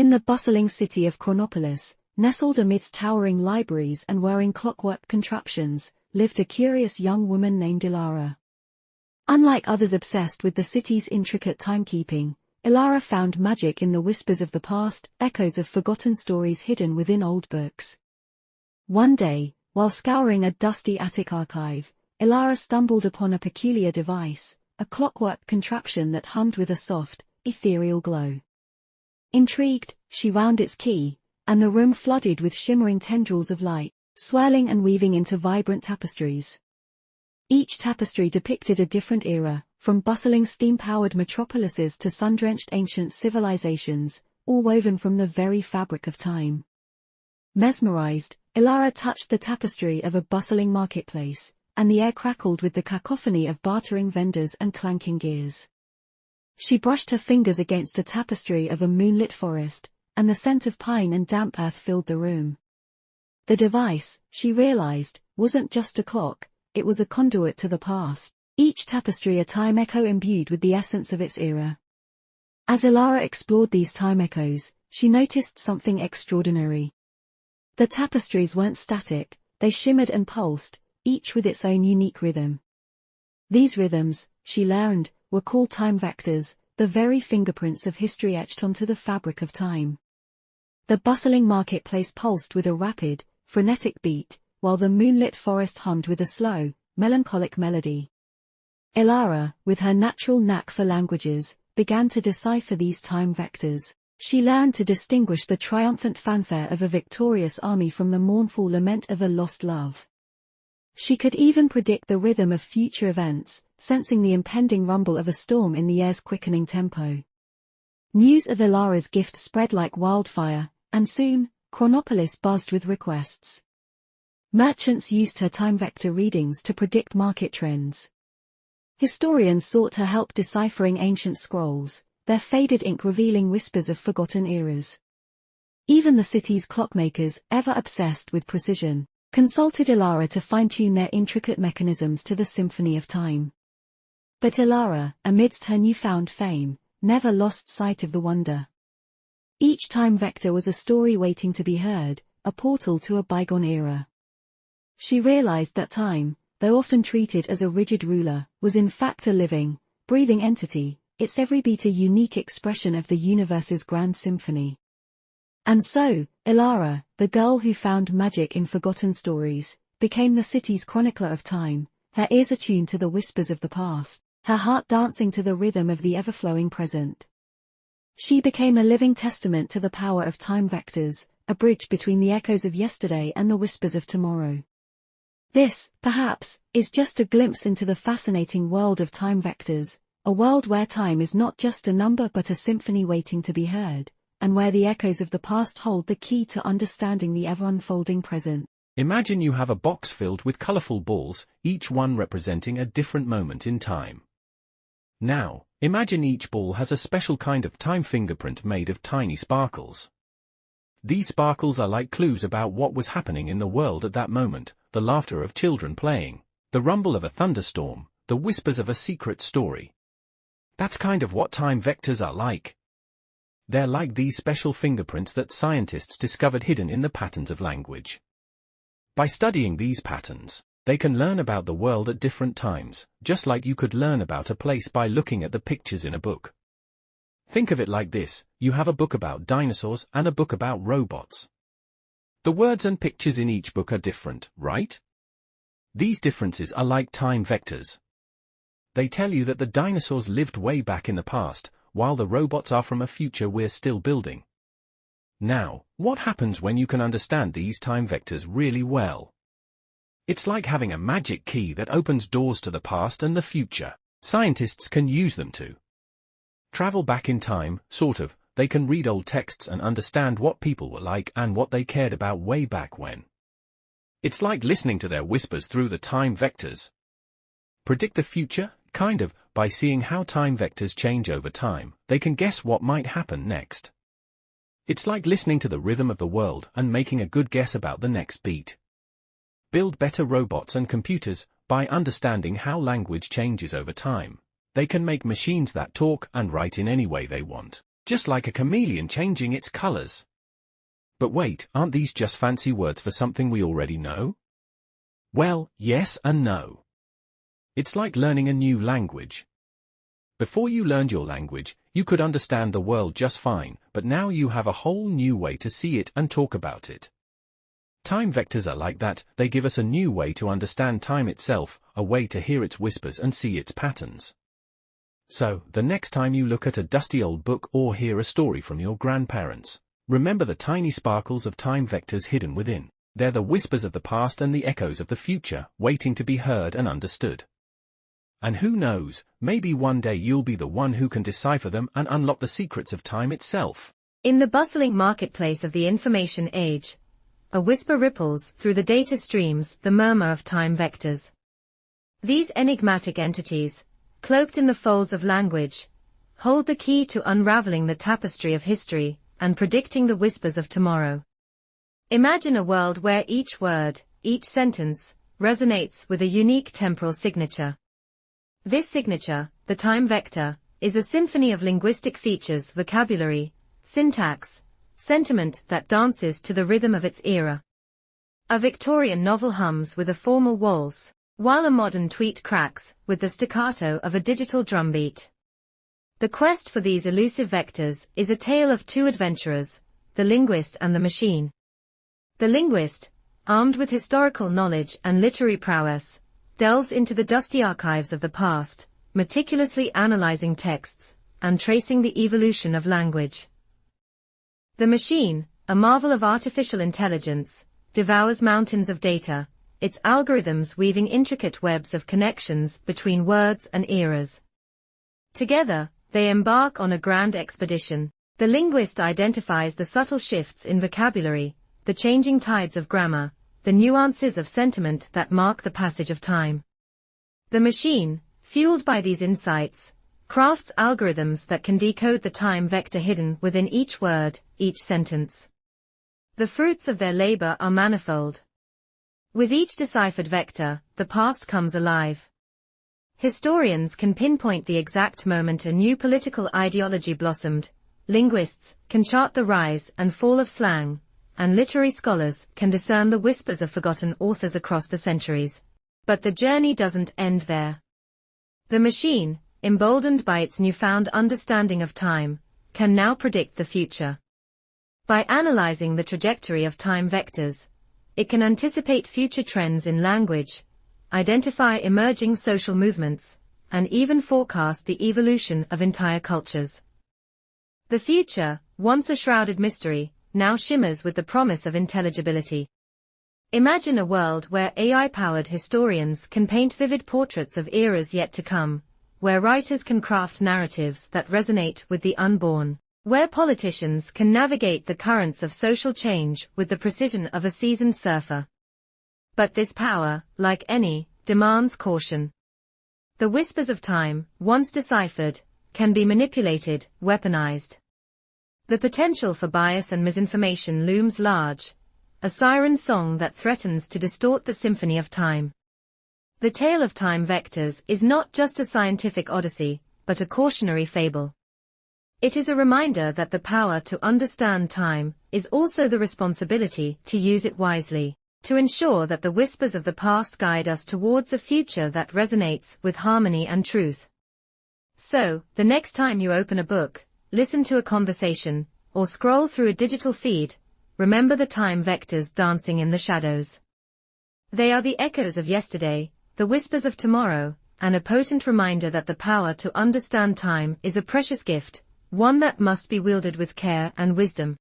In the bustling city of Chronopolis, nestled amidst towering libraries and whirring clockwork contraptions, lived a curious young woman named Ilara. Unlike others obsessed with the city's intricate timekeeping, Ilara found magic in the whispers of the past, echoes of forgotten stories hidden within old books. One day, while scouring a dusty attic archive, Ilara stumbled upon a peculiar device, a clockwork contraption that hummed with a soft, ethereal glow. Intrigued, she wound its key, and the room flooded with shimmering tendrils of light, swirling and weaving into vibrant tapestries. Each tapestry depicted a different era, from bustling steam-powered metropolises to sun-drenched ancient civilizations, all woven from the very fabric of time. Mesmerized, Ilara touched the tapestry of a bustling marketplace, and the air crackled with the cacophony of bartering vendors and clanking gears. She brushed her fingers against a tapestry of a moonlit forest, and the scent of pine and damp earth filled the room. The device, she realized, wasn't just a clock, it was a conduit to the past, each tapestry a time echo imbued with the essence of its era. As Ilara explored these time echoes, she noticed something extraordinary. The tapestries weren't static, they shimmered and pulsed, each with its own unique rhythm. These rhythms, she learned, were called time vectors, the very fingerprints of history etched onto the fabric of time. The bustling marketplace pulsed with a rapid, frenetic beat, while the moonlit forest hummed with a slow, melancholic melody. Ilara, with her natural knack for languages, began to decipher these time vectors. She learned to distinguish the triumphant fanfare of a victorious army from the mournful lament of a lost love. She could even predict the rhythm of future events, sensing the impending rumble of a storm in the air's quickening tempo. News of Ilara's gift spread like wildfire, and soon, Chronopolis buzzed with requests. Merchants used her time vector readings to predict market trends. Historians sought her help deciphering ancient scrolls, their faded ink revealing whispers of forgotten eras. Even the city's clockmakers, ever obsessed with precision, consulted Ilara to fine-tune their intricate mechanisms to the symphony of time. But Ilara, amidst her newfound fame, never lost sight of the wonder. Each time vector was a story waiting to be heard, a portal to a bygone era. She realized that time, though often treated as a rigid ruler, was in fact a living, breathing entity, its every beat a unique expression of the universe's grand symphony. And so, Ilara, the girl who found magic in forgotten stories, became the city's chronicler of time, her ears attuned to the whispers of the past, her heart dancing to the rhythm of the ever-flowing present. She became a living testament to the power of time vectors, a bridge between the echoes of yesterday and the whispers of tomorrow. This, perhaps, is just a glimpse into the fascinating world of time vectors, a world where time is not just a number but a symphony waiting to be heard, and where the echoes of the past hold the key to understanding the ever-unfolding present. Imagine you have a box filled with colorful balls, each one representing a different moment in time. Now, imagine each ball has a special kind of time fingerprint made of tiny sparkles. These sparkles are like clues about what was happening in the world at that moment, the laughter of children playing, the rumble of a thunderstorm, the whispers of a secret story. That's kind of what time vectors are like. They're like these special fingerprints that scientists discovered hidden in the patterns of language. By studying these patterns, they can learn about the world at different times, just like you could learn about a place by looking at the pictures in a book. Think of it like this: you have a book about dinosaurs and a book about robots. The words and pictures in each book are different, right? These differences are like time vectors. They tell you that the dinosaurs lived way back in the past, while the robots are from a future we're still building. Now, what happens when you can understand these time vectors really well? It's like having a magic key that opens doors to the past and the future. Scientists can use them to travel back in time, sort of. They can read old texts and understand what people were like and what they cared about way back when. It's like listening to their whispers through the time vectors. Predict the future? Kind of. By seeing how time vectors change over time, they can guess what might happen next. It's like listening to the rhythm of the world and making a good guess about the next beat. Build better robots and computers. By understanding how language changes over time, they can make machines that talk and write in any way they want. just like a chameleon changing its colors. But wait, aren't these just fancy words for something we already know? Well, yes and no. It's like learning a new language. Before you learned your language, you could understand the world just fine, but now you have a whole new way to see it and talk about it. Time vectors are like that. They give us a new way to understand time itself, a way to hear its whispers and see its patterns. So, the next time you look at a dusty old book or hear a story from your grandparents, remember the tiny sparkles of time vectors hidden within. They're the whispers of the past and the echoes of the future, waiting to be heard and understood. And who knows, maybe one day you'll be the one who can decipher them and unlock the secrets of time itself. In the bustling marketplace of the information age, a whisper ripples through the data streams, the murmur of time vectors. These enigmatic entities, cloaked in the folds of language, hold the key to unraveling the tapestry of history and predicting the whispers of tomorrow. Imagine a world where each word, each sentence, resonates with a unique temporal signature. This signature, the time vector, is a symphony of linguistic features, vocabulary, syntax, sentiment that dances to the rhythm of its era. A Victorian novel hums with a formal waltz, while a modern tweet cracks with the staccato of a digital drumbeat. The quest for these elusive vectors is a tale of two adventurers, the linguist and the machine. The linguist, armed with historical knowledge and literary prowess, delves into the dusty archives of the past, meticulously analyzing texts and tracing the evolution of language. The machine, a marvel of artificial intelligence, devours mountains of data, its algorithms weaving intricate webs of connections between words and eras. Together, they embark on a grand expedition. The linguist identifies the subtle shifts in vocabulary, the changing tides of grammar, the nuances of sentiment that mark the passage of time. The machine, fueled by these insights, crafts algorithms that can decode the time vector hidden within each word, each sentence. The fruits of their labor are manifold. With each deciphered vector, the past comes alive. Historians can pinpoint the exact moment a new political ideology blossomed, linguists can chart the rise and fall of slang, and literary scholars can discern the whispers of forgotten authors across the centuries. But the journey doesn't end there. The machine, emboldened by its newfound understanding of time, can now predict the future. By analyzing the trajectory of time vectors, it can anticipate future trends in language, identify emerging social movements, and even forecast the evolution of entire cultures. The future, once a shrouded mystery, now shimmers with the promise of intelligibility. Imagine a world where AI-powered historians can paint vivid portraits of eras yet to come, where writers can craft narratives that resonate with the unborn, where politicians can navigate the currents of social change with the precision of a seasoned surfer. But this power, like any, demands caution. The whispers of time, once deciphered, can be manipulated, weaponized. The potential for bias and misinformation looms large, a siren song that threatens to distort the symphony of time. The tale of time vectors is not just a scientific odyssey, but a cautionary fable. It is a reminder that the power to understand time is also the responsibility to use it wisely, to ensure that the whispers of the past guide us towards a future that resonates with harmony and truth. So, the next time you open a book, listen to a conversation, or scroll through a digital feed, remember the time vectors dancing in the shadows. They are the echoes of yesterday, the whispers of tomorrow, and a potent reminder that the power to understand time is a precious gift, one that must be wielded with care and wisdom.